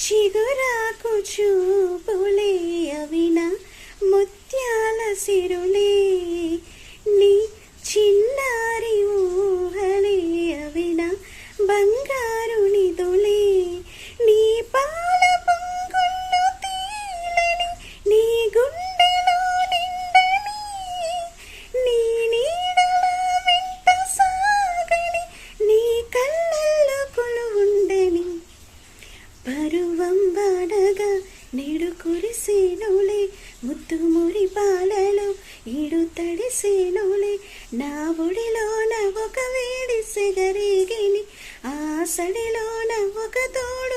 చిగురాకు చూపులే అవిన ముత్యాల సిరులే, నీ చిన్నారి ఊహలే అవిన బంగారు నిదులే, నీ పాల పొంగుల్లో తేలని నీ గుండెలో నిండని, నీ నీడల వెంట సాగని నీ కళ్ళల్లో కొలువుండని. పరువం వాడగా నేడు కురిసేనులే ముత్తు మురి పాలలో ఈడు తడిసేనులే, నా ఒడిలోన ఒక వేడి సెగరేగిని, ఆ సడిలోన ఒక తోడు